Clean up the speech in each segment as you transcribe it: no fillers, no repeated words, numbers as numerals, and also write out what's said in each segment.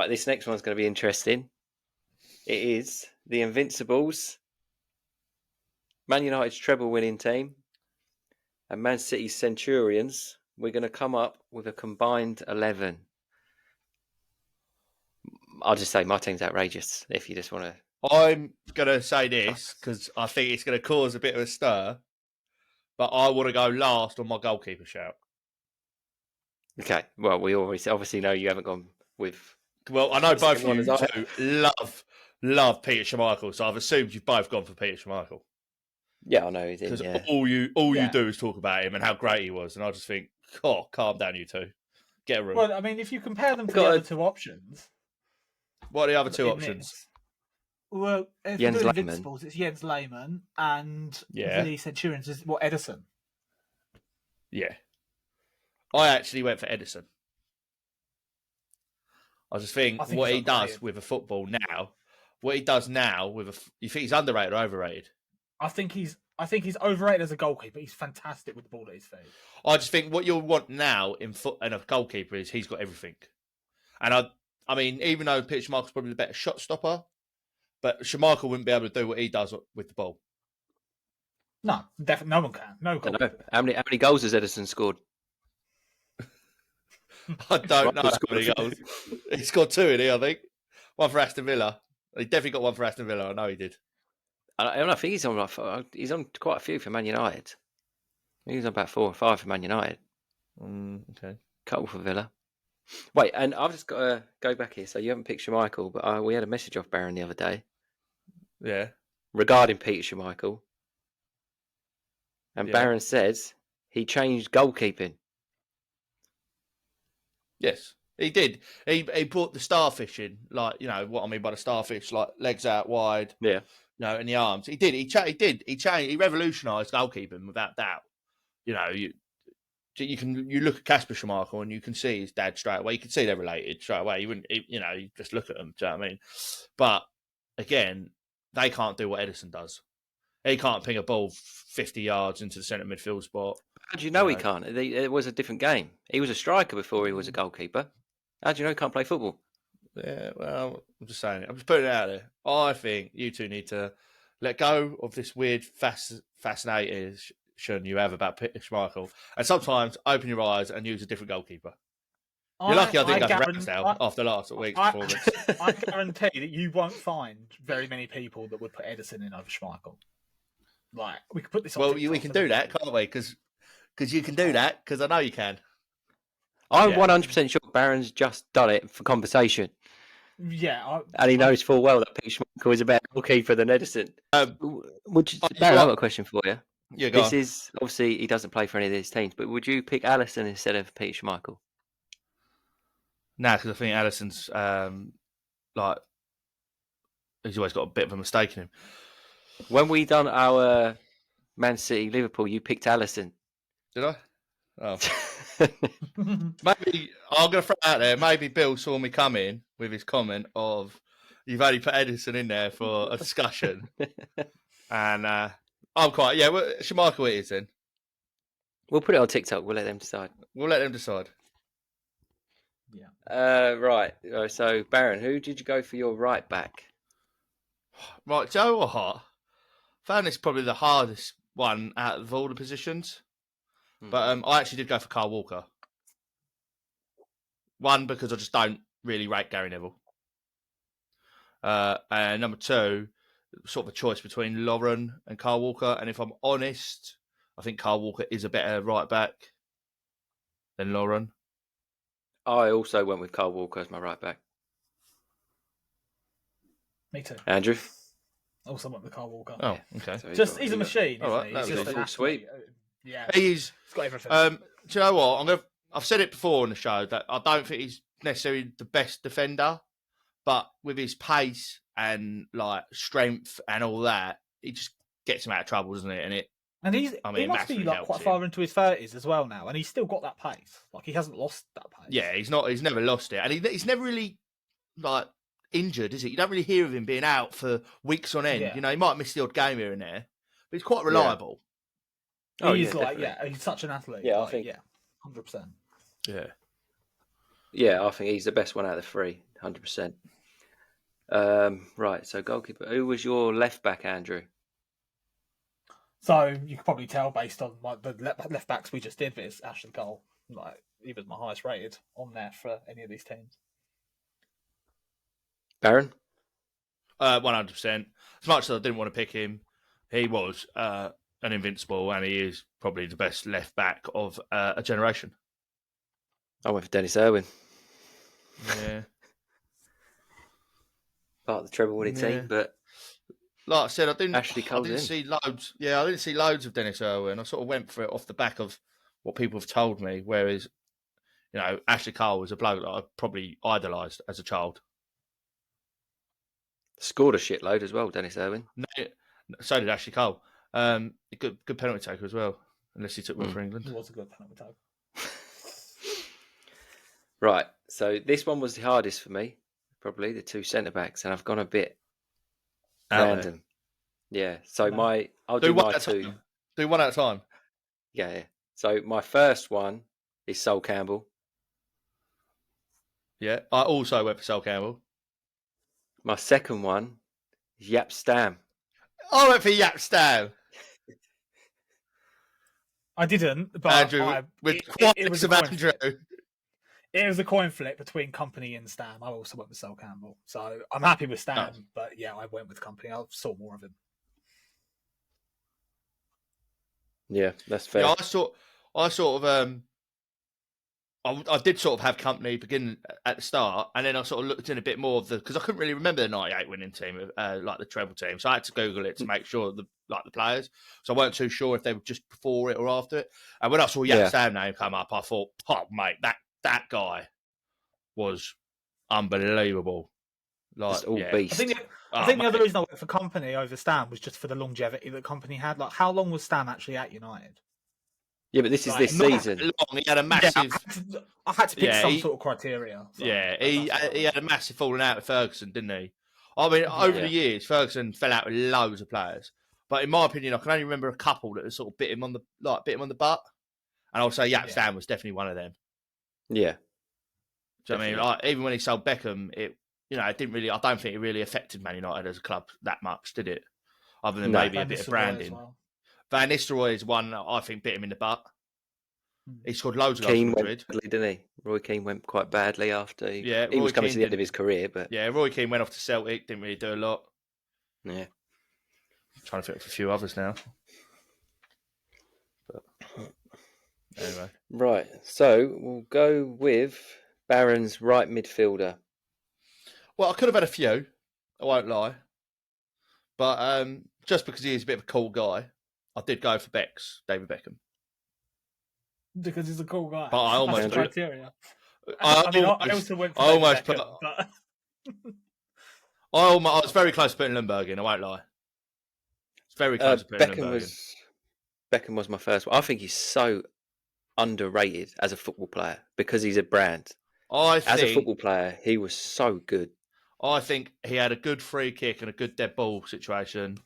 Right, this next one's going to be interesting. It is the Invincibles, Man United's treble winning team, and Man City's Centurions. We're going to come up with a combined 11. I'll just say my team's outrageous if you just want to. I'm going to say this because I think it's going to cause a bit of a stir, but I want to go last on my goalkeeper shout. Okay, well, we obviously know you haven't gone with. Well, I know both of you two love Peter Schmeichel, so I've assumed you've both gone for Peter Schmeichel. Yeah, I know he's in. Because Yeah. all you do is talk about him and how great he was, and I just think, oh, calm down, you two. Get a room. Well, I mean, if you compare them to the other two options. What are the other two options? Well, if Jens you're doing Lehmann. Invincibles, it's Jens Lehmann, and the Centurions is Edison. Yeah. I actually went for Edison. I just think what he does with a football now, you think he's underrated or overrated? I think he's overrated as a goalkeeper. He's fantastic with the ball at his feet. I just think what you'll want now in a goalkeeper is he's got everything. And I mean, even though Peter Schmeichel's probably the better shot stopper, but Schmeichel wouldn't be able to do what he does with the ball. No, definitely no one can. No goalkeeper. How many goals has Edison scored? I don't know how many goals. He scored 2 in here, I think. One for Aston Villa. He definitely got one for Aston Villa. I know he did. I think he's on quite a few for Man United. He's on about 4 or 5 for Man United. Okay. Couple for Villa. Wait, and I've just got to go back here. So you haven't picked Schmeichel, but we had a message off Baron the other day. Yeah. Regarding Peter Schmeichel. And Baron says he changed goalkeeping. Yes, he did. He brought the starfish in, like, you know what I mean by the starfish, like legs out wide. Yeah. In the arms. He did. He changed. He revolutionised goalkeeping without doubt. You look at Kasper Schmeichel and you can see his dad straight away. You can see they're related straight away. You just look at them. Do you know what I mean? But again, they can't do what Edison does. He can't ping a ball 50 yards into the centre midfield spot. How do you know he can't? It was a different game. He was a striker before he was a goalkeeper. How do you know he can't play football? Yeah, well, I'm just saying it. I'm just putting it out there. I think you two need to let go of this weird fascination you have about Peter Schmeichel, and sometimes open your eyes and use a different goalkeeper. You're lucky I didn't go for Ramsdale after last week's performance. I guarantee that you won't find very many people that would put Edison in over Schmeichel. Like, we could put this on. Well, we can do that, can't we? Because you can do that, because I know you can. I'm 100% sure Baron's just done it for conversation. Yeah. And he knows full well that Peter Schmeichel is a better goalkeeper than Edison. Baron, I've got a question for you. Yeah, go on. This is, obviously, he doesn't play for any of these teams, but would you pick Alisson instead of Peter Schmeichel? No, because I think Alisson's, he's always got a bit of a mistake in him. When we done our Man City Liverpool, you picked Alisson. Did I? Oh. Maybe, I'm going to throw it out there, maybe Bill saw me come in with his comment of, you've only put Edison in there for a discussion. And I'm quite, Schmeichel it is then. We'll put it on TikTok, we'll let them decide. Yeah. Right, so Baron, who did you go for your right back? Right, Joe or Hart? Found this probably the hardest one out of all the positions. But I actually did go for Kyle Walker. One, because I just don't really rate Gary Neville. And number 2, sort of a choice between Lauren and Kyle Walker. And if I'm honest, I think Kyle Walker is a better right back than Lauren. I also went with Kyle Walker as my right back. Me too. Andrew? Also went with Kyle Walker. Oh, okay. So he's a machine. All right, he's just full sweep. Yeah. He's got everything. Do you know what? I've said it before on the show that I don't think he's necessarily the best defender, but with his pace and like strength and all that, he just gets him out of trouble, doesn't it? And he must be like quite far into his 30s as well now, and he's still got that pace. Like, he hasn't lost that pace. Yeah, he's never lost it, and he's never really like injured, is he? You don't really hear of him being out for weeks on end. Yeah. He might miss the odd game here and there, but he's quite reliable. He's he's such an athlete. Yeah, I think 100%. Yeah. Yeah, I think he's the best one out of the 3, 100%. Right, so goalkeeper. Who was your left back, Andrew? So you could probably tell based on the left backs we just did, but it's Ashley Cole. Like, he was my highest rated on there for any of these teams. Baron? 100%. As much as I didn't want to pick him, he was an invincible, and he is probably the best left back of a generation. I went for Dennis Irwin. Yeah. Part of the treble winning team, but like I said, I didn't see loads. Yeah, I didn't see loads of Dennis Irwin. I sort of went for it off the back of what people have told me. Whereas, Ashley Cole was a bloke that I probably idolised as a child. Scored a shitload as well, Dennis Irwin. No, so did Ashley Cole. Good penalty taker as well, unless he took one for England. He was a good penalty taker. Right, so this one was the hardest for me, probably the two centre backs, and I've gone a bit random. Yeah, so I'll do my two. Do one at a time. Yeah. So my first one is Sol Campbell. Yeah, I also went for Sol Campbell. My second one is Yap Stam. I went for Yap Stam. I didn't, but Andrew, it was Andrew. It was a coin flip between Company and Stam. I also went with Sol Campbell. So I'm happy with Stam, but yeah, I went with Company. I saw more of him. Yeah, that's fair. Yeah, I did sort of have Company begin at the start, and then I sort of looked in a bit more of because I couldn't really remember the '98 winning team, like the treble team. So I had to Google it to make sure the players. So I weren't too sure if they were just before it or after it. And when I saw Yap Stam name come up, I thought, "Oh, mate, that guy was unbelievable." Like all beast. I think the other reason I went for Company over Stam was just for the longevity that Company had. Like, how long was Stam actually at United? Yeah, but this is this season. He had a massive. Yeah, I had to pick some sort of criteria. So he had a massive falling out with Ferguson, didn't he? I mean, over the years, Ferguson fell out with loads of players, but in my opinion, I can only remember a couple that sort of bit him on the butt, and I'll say Yap Stam was definitely one of them. Yeah. So I mean, even when he sold Beckham, it didn't really. I don't think it really affected Man United as a club that much, did it? Other than maybe a bit of branding. Van Nistelrooy is one that I think bit him in the butt. He scored loads of goals for Madrid. Didn't he? Roy Keane went quite badly after he was coming to the end of his career. But Roy Keane went off to Celtic, didn't really do a lot. Yeah. I'm trying to think of a few others now. But anyway. Right, so we'll go with Barron's right midfielder. Well, I could have had a few, I won't lie. But just because he is a bit of a cool guy, I did go for David Beckham. Because he's a cool guy. But I almost criteria. I also went for Beckham, but... I was very close to putting Lundberg in, I won't lie. It's very close to putting Lundberg in. Beckham was my first one. I think he's so underrated as a football player because he's a brand. As a football player, he was so good. I think he had a good free kick and a good dead ball situation,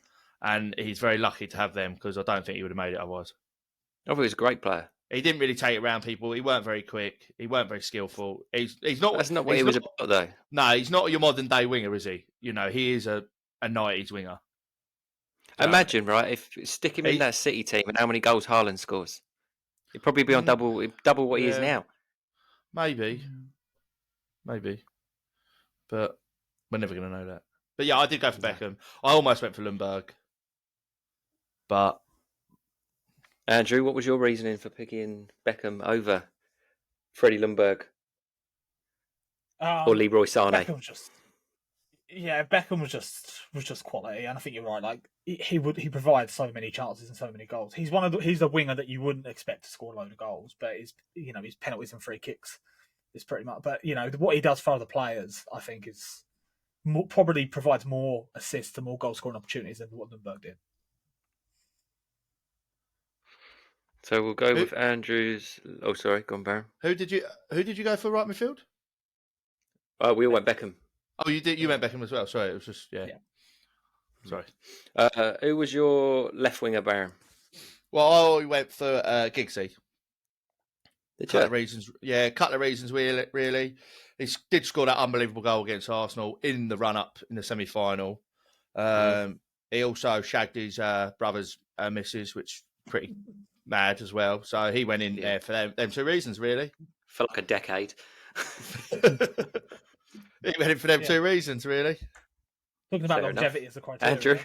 and he's very lucky to have them because I don't think he would have made it otherwise. I think he was a great player. He didn't really take it around people. He weren't very quick. He weren't very skillful. He's not. That's not what he was about, though. No, he's not your modern day winger, is he? He is a 90s winger. So, imagine, right? If stick him in that City team and how many goals Haaland scores, he'd probably be on double what he is now. Maybe, but we're never going to know that. But yeah, I did go for Beckham. I almost went for Lundberg, but. Andrew, what was your reasoning for picking Beckham over Freddie Lundberg or Leroy Sané? Beckham was just quality, and I think you're right. Like he provides so many chances and so many goals. He's a winger that you wouldn't expect to score a load of goals, but his penalties and free kicks is pretty much. But what he does for other players, I think, is probably provides more assists and more goal scoring opportunities than what Lundberg did. So we'll go with Andrew's. Oh, sorry, go on, Baron. Who did you go for right midfield? We all went Beckham. Oh, you did. You went Beckham as well. Sorry, it was just Sorry. Who was your left winger, Baron? Well, I went for Giggsy. Did couple of reasons. Yeah, a couple of reasons really. he did score that unbelievable goal against Arsenal in the run-up in the semi-final. He also shagged his brother's missus, which pretty mad as well. So he went in there for them 2 reasons, really. For like a decade. He went in for them 2 reasons, really. Talking about Fair longevity enough. as a criteria. Andrew?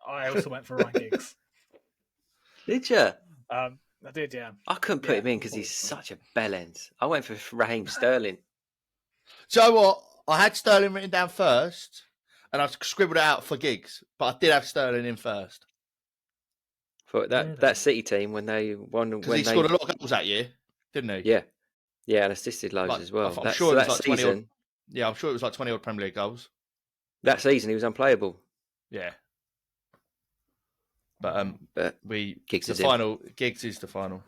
I also went for Ryan Giggs. Did you? I did, yeah. I couldn't put him in because he's such a bellend. I went for Raheem Sterling. Do you know what? I had Sterling written down first, and I scribbled it out for Giggs, but I did have Sterling in first. For that City team when they won. Because he scored a lot of goals that year, didn't he? Yeah. Yeah, and assisted loads as well. I'm sure it was like 20 odd. Yeah, I'm sure it was like 20 odd Premier League goals. That season he was unplayable. Yeah. But Giggs is Giggs is the final.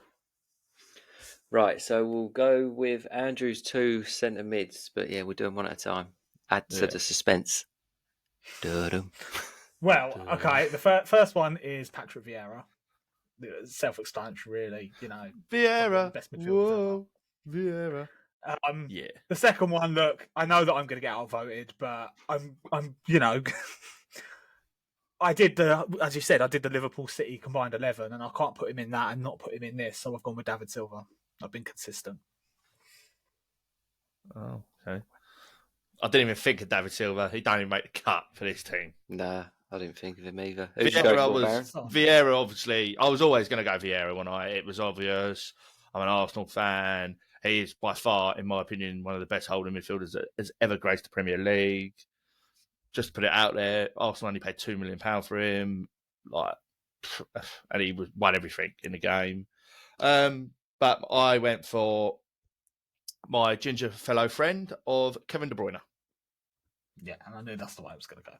Right, so we'll go with Andrew's 2 centre mids, but yeah, we'll do them one at a time. Add to the suspense. Well, okay, the first one is Patrick Vieira. Self-explanatory, really. You know, Vieira, best midfielders Vieira. Yeah. The second one, look, I know that I'm going to get outvoted, but I'm, you know, I did as you said, I did the Liverpool City combined 11, and I can't put him in that and not put him in this, so I've gone with David Silva. I've been consistent. Oh, okay. I didn't even think of David Silva. He don't even make the cut for this team. Nah, I didn't think of him either. Vieira, obviously. I was always going to go Vieira when it was obvious. I'm an Arsenal fan. He is by far, in my opinion, one of the best holding midfielders that has ever graced the Premier League. Just to put it out there, Arsenal only paid £2 million for him, and he won everything in the game. But I went for my ginger fellow friend of Kevin De Bruyne. Yeah, and I knew that's the way I was going to go.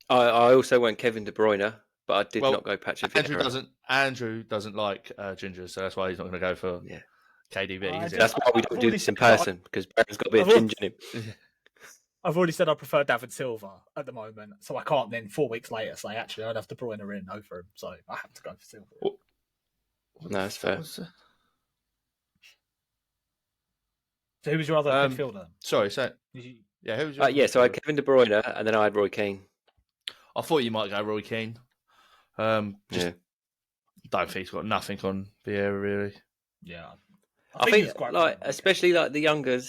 I also went Kevin De Bruyne, but I did not go Patrick Vieira. Andrew doesn't like ginger, so that's why he's not going to go for KDB. That's why we don't do this in person, because Barry's got a bit of ginger in him. I've already said I prefer David Silva at the moment, so I can't then 4 weeks later say, actually, I'd have De Bruyne in over him, so I have to go for Silva. No, that's fair. So who was your other midfielder? Sorry, so who was your so I had Kevin De Bruyne, and then I had Roy Keane. I thought you might go Roy Keane. Don't think he's got nothing on Vieira, really. Yeah, I think especially like the younger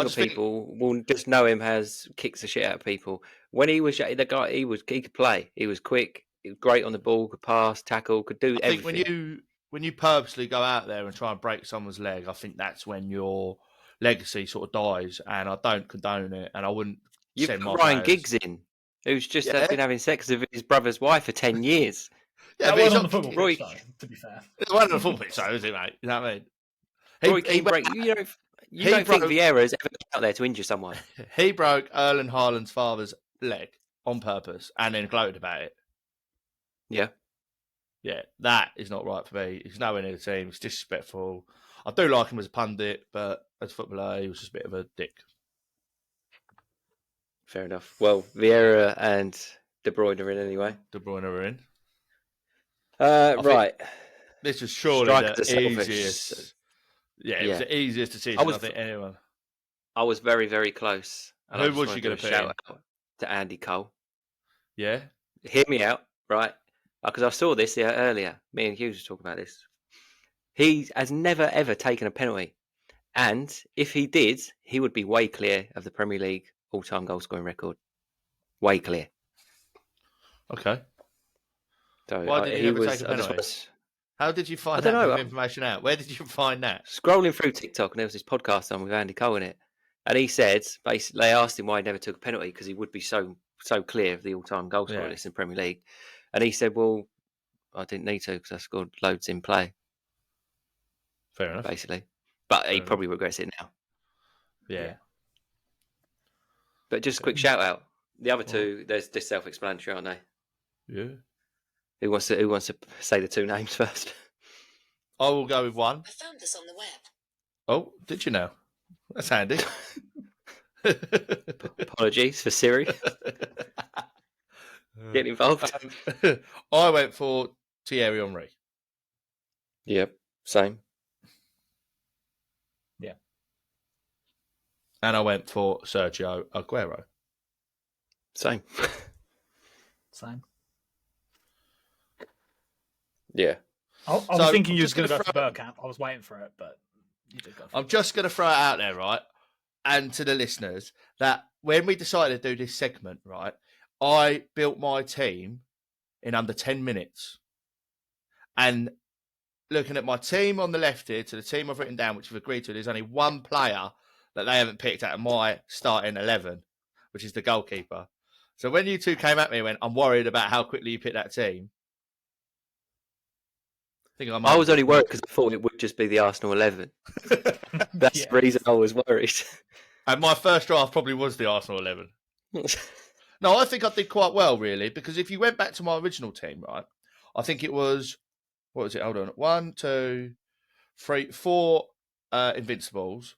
people will just know him as kicks the shit out of people. When he was the guy, he could play. He was quick. He was great on the ball. Could pass, tackle, could do everything. I think when you purposely go out there and try and break someone's leg, I think that's when your legacy sort of dies. And I don't condone it. And I wouldn't. You've got Ryan Giggs in, who's just been having sex with his brother's wife for 10 years. Yeah, but he's on the football pitch, though, to be fair. It wasn't on the football pitch, though, is it, mate? You know what I mean? You don't think Vieira has ever been out there to injure someone? He broke Erling Haaland's father's leg on purpose and then gloated about it. Yeah. Yeah, that is not right for me. He's nowhere near the team. It's disrespectful. I do like him as a pundit, but as a footballer, he was just a bit of a dick. Fair enough. Well, Vieira and De Bruyne are in anyway. De Bruyne are in. Right. This was surely the easiest. Yeah, it was the easiest decision, I think, anyone. I was very, very close. Who was you going to put in? Shout out to Andy Cole. Yeah? Hear me out, right? Because I saw this earlier. Me and Hughes were talking about this. He has never, ever taken a penalty. And if he did, he would be way clear of the Premier League all-time goal-scoring record. Way clear. Okay. So why did he ever take a penalty? How did you find that information out? Where did you find that? Scrolling through TikTok, and there was this podcast on with Andy Cole in it. And he said, basically, they asked him why he never took a penalty because he would be so clear of the all-time goal scorer list in the Premier League. And he said, well, I didn't need to because I scored loads in play. Fair enough. Basically. But he probably regrets it now. Yeah. But just a quick shout out. The other two, they're just self-explanatory, aren't they? Yeah. Who wants to say the two names first? I will go with one. I found this on the web. Oh, did you know? That's handy. Apologies for Siri. Get involved. I went for Thierry Henry. Yep, same. And I went for Sergio Aguero. Same. Same. Yeah. I was So, thinking I'm you was just going to gonna go for throw- Bergkamp. I was waiting for it, but you did go for I'm it. just going to throw it out there, right? And to the listeners, that when we decided to do this segment, right, I built my team in under 10 minutes. And looking at my team on the left here to the team I've written down, which we've agreed to, there's only one player that they haven't picked out of my starting 11, which is the goalkeeper. So when you two came at me and went, I'm worried about how quickly you pick that team, I was only worried because I thought it would just be the Arsenal 11. That's the reason I was worried. And my first draft probably was the Arsenal 11. No, I think I did quite well, really, because if you went back to my original team, right, I think it was, what was it? Hold on. 1, 2, 3, 4 Invincibles.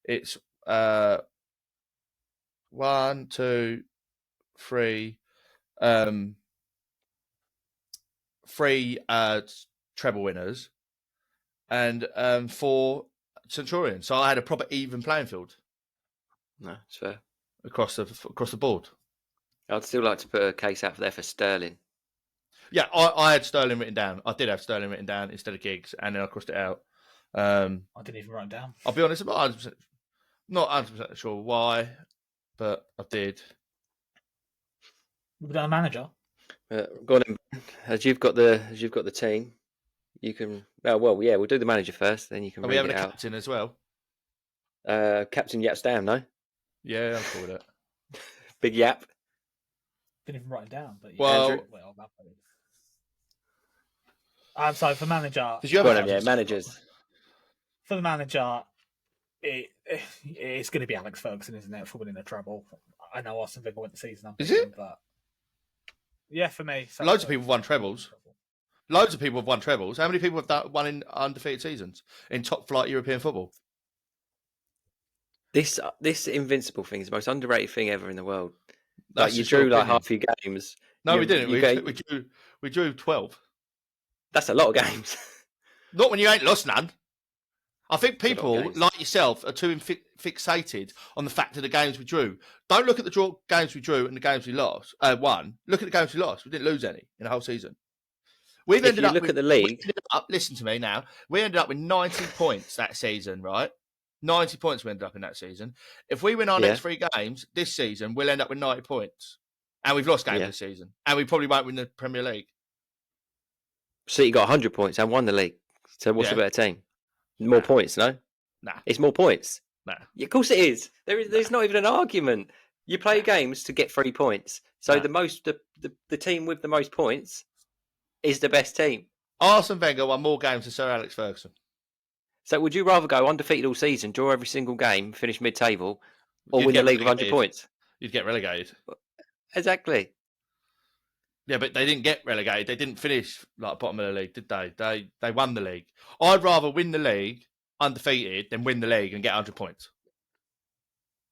It's 1, 2, 3, 3 treble winners, and 4 Centurions. So I had a proper even playing field. No, it's fair. Across the board. I'd still like to put a case out there for Sterling. Yeah, I had Sterling written down. I did have Sterling written down instead of Giggs, and then I crossed it out. I didn't even write it down. I'll be honest, I'm not 100% sure why, but I did. We've done a manager. Go on, then. As you've got the team, you can. Well, yeah, we'll do the manager first, then you can. Are we having a captain as well? Captain Yap's down, no? Yeah, I'm cool with it. Big Yap. Didn't even write it down. But Well, so for manager, did you have managers? For the manager, it's going to be Alex Ferguson, isn't it, for winning the treble? I know Arsene Wenger went the season. Is it? But yeah, for me. Loads of people have won trebles. Loads of people have won trebles. How many people have won in undefeated seasons in top flight European football? This Invincible thing is the most underrated thing ever in the world. That's you drew like half your games. No, we didn't. We drew 12. That's a lot of games. Not when you ain't lost none. I think people like yourself are too fixated on the fact of the games we drew. Don't look at the games we drew and the games we lost. Won. Look at the games we lost. We didn't lose any in the whole season. We've ended up. Look at the league. Listen to me now. We ended up with 90 points that season, right? 90 points we ended up in that season. If we win our next 3 games this season, we'll end up with 90 points. And we've lost games this season. And we probably won't win the Premier League. City got 100 points and won the league. So what's a better team? More points, no? Nah. It's more points. Nah. Yeah, of course it is. There's not even an argument. You play games to get 3 points. So the team with the most points is the best team. Arsene Wenger won more games than Sir Alex Ferguson. So would you rather go undefeated all season, draw every single game, finish mid-table, or win the league with 100 points? You'd get relegated. Exactly. Yeah, but they didn't get relegated. They didn't finish like bottom of the league, did they? They won the league. I'd rather win the league undefeated than win the league and get 100 points.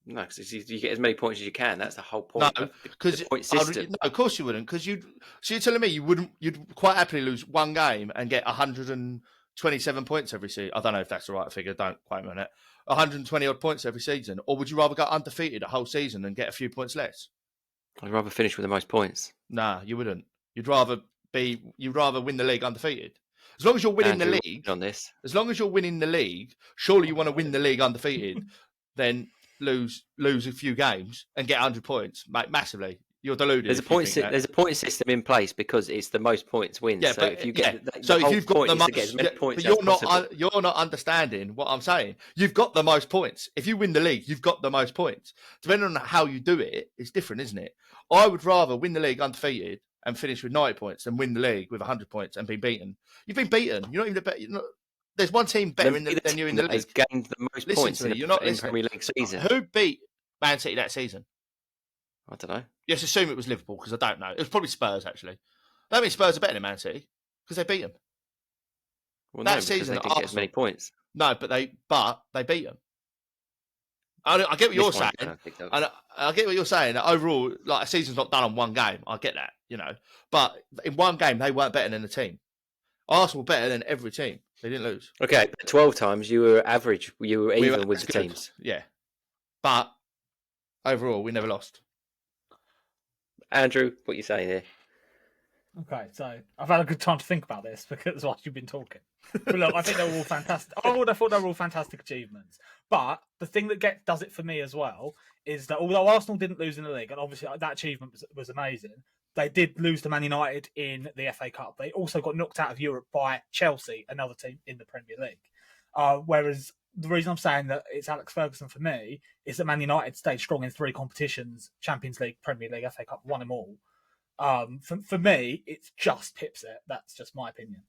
No, because you get as many points as you can. That's the whole point. No, because no, of course you wouldn't. Because so you're telling me you'd quite happily lose one game and get 127 points every season. I don't know if that's the right figure. Don't quote me on it. 120 odd points every season, or would you rather go undefeated a whole season and get a few points less? I'd rather finish with the most points. Nah, you wouldn't. You'd rather win the league undefeated. As long as you're winning the league on this. As long as you're winning the league, surely you want to win the league undefeated, then lose a few games and get 100 points, massively. You're deluded. There's a point system in place because it's the most points wins. Yeah, so but if you get if you've got the most, to get as many points but you're not understanding what I'm saying. You've got the most points. If you win the league, you've got the most points. Depending on how you do it, it's different, isn't it? I would rather win the league undefeated and finish with 90 points than win the league with 100 points and be beaten. You've been beaten. You're not even better. There's one team better than you in the league. Has gained the most points in the Premier League season. Who beat Man City that season? I don't know. Let's assume it was Liverpool because I don't know. It was probably Spurs actually. That means Spurs are better than Man City because they beat them. Well, that season they didn't get as many points. No, but they beat them. I get what you're saying. And I get what you're saying. That overall, like a season's not done on one game. I get that, But in one game, they weren't better than the team. Arsenal were better than every team. They didn't lose. Okay, 12 times you were average. You were even with the teams. Yeah. But overall, we never lost. Andrew, what are you saying here? Okay, so I've had a good time to think about this because whilst you've been talking. But look, I think they're all fantastic. I thought they were all fantastic achievements. But the thing that does it for me as well is that although Arsenal didn't lose in the league, and obviously that achievement was amazing, they did lose to Man United in the FA Cup. They also got knocked out of Europe by Chelsea, another team in the Premier League. Whereas the reason I'm saying that it's Alex Ferguson for me is that Man United stayed strong in 3 competitions: Champions League, Premier League, FA Cup, won them all. For me, it's just Pipset. That's just my opinion.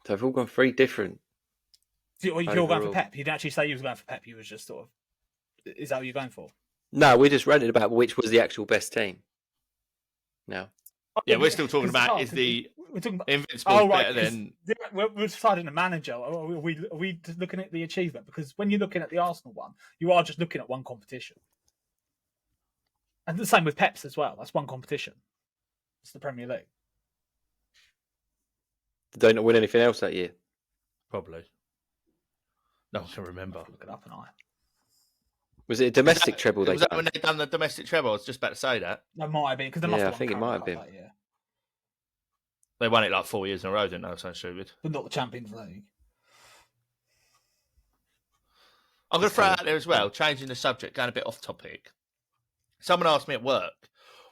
So they've all gone 3 different. You're going for Pep. You didn't actually say you was going for Pep. You was just sort of. Is that what you're going for? No, we just ranted about which was the actual best team. No. Yeah, we're still talking about is the Invincibles better than... We're deciding the manager. Are we just looking at the achievement? Because when you're looking at the Arsenal one, you are just looking at one competition. And the same with Pep's as well. That's one competition. It's the Premier League. Did they not win anything else that year? Probably. No one can remember. Look it up and I. Was it a domestic treble? Was that when they done the domestic treble? I was just about to say that. That might have been because I think it might have been. They won it like 4 years in a row, didn't they? Sounds stupid. But not the Champions League. I'm going to throw out there as well, changing the subject, going a bit off topic. Someone asked me at work,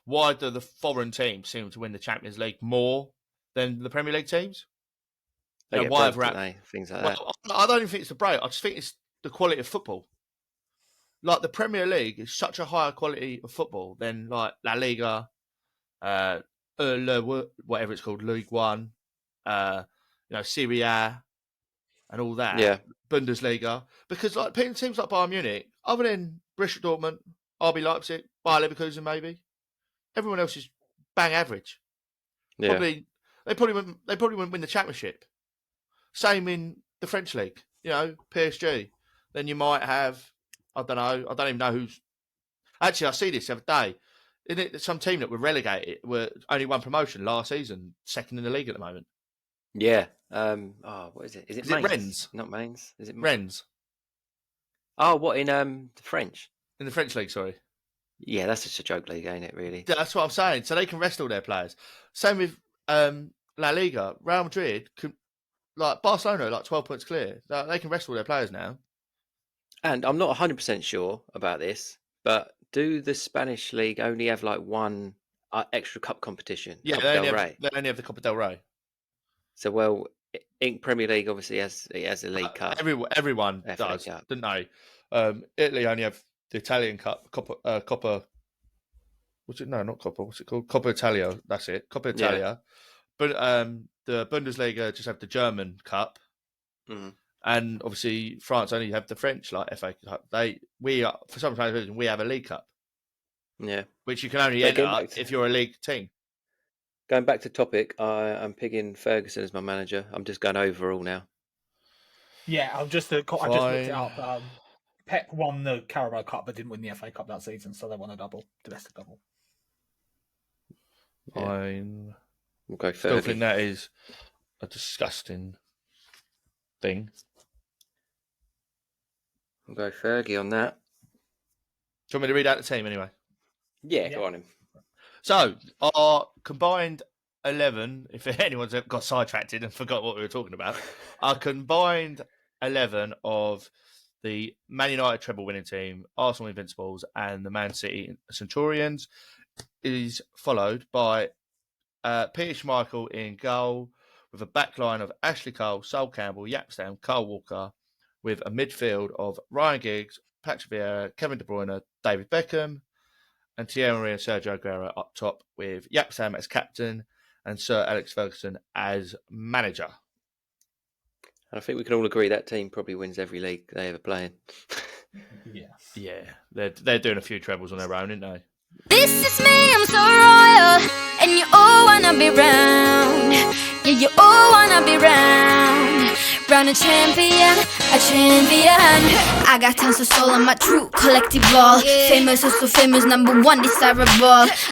why do the foreign teams seem to win the Champions League more than the Premier League teams? They get why break, things like that. I don't even think it's the break. I just think it's the quality of football. Like the Premier League is such a higher quality of football than like La Liga, whatever it's called, League One, Serie A, and all that. Yeah. Bundesliga, because like teams like Bayern Munich, other than Borussia Dortmund, RB Leipzig, Bayer Leverkusen, maybe everyone else is bang average. Yeah. They probably wouldn't win the championship. Same in the French league, PSG. Then you might have, I don't even know who's. Actually, I see this the other day. Isn't it some team that were relegated, were only one promotion last season, second in the league at the moment? Yeah. What is it? Is it Rennes? Not Mainz. Is it Rennes? Oh, what in the French? In the French league, sorry. Yeah, that's just a joke league, ain't it? Really? Yeah, that's what I'm saying. So they can rest all their players. Same with La Liga. Real Madrid can, like Barcelona, like 12 points clear. They can rest all their players now. And I'm not 100% sure about this, but do the Spanish league only have like one extra cup competition? Yeah, Copa del Rey? They only have the Copa del Rey. So, in Premier League, obviously, has a League Cup. Everyone FA does, Cup. don't they? Italy only have the Italian Cup, Coppa. What's it? No, not Coppa. What's it called? Coppa Italia. That's it. Coppa Italia. But the Bundesliga just have the German Cup, and obviously France only have the French like FA Cup. For some reason we have a League Cup. Yeah, which you can only enter if you're a league team. Going back to topic, I'm picking Ferguson as my manager. I'm just going overall now. Yeah, I just looked it up. Pep won the Carabao Cup but didn't win the FA Cup that season, so they won a domestic double. Fine. We'll go Fergie. Still think that is a disgusting thing. We'll go Fergie on that. Do you want me to read out the team anyway? Yeah, go on him. So, our combined 11, if anyone's got sidetracked and forgot what we were talking about, our combined 11 of the Man United treble winning team, Arsenal Invincibles, and the Man City Centurions is followed by Peter Schmeichel in goal, with a backline of Ashley Cole, Sol Campbell, Yapstam, Carl Walker, with a midfield of Ryan Giggs, Patrick Vieira, Kevin De Bruyne, David Beckham, and Thierry and Sergio Aguero up top, with Yapstam as captain and Sir Alex Ferguson as manager. I think we can all agree that team probably wins every league they ever play in. Yeah, they're doing a few trebles on their own, aren't they? This is me, I'm so royal, and you all wanna be round. Yeah, you all wanna be round. Round a champion. I got tons of soul on my true collective ball. Famous, also famous, number one desirable.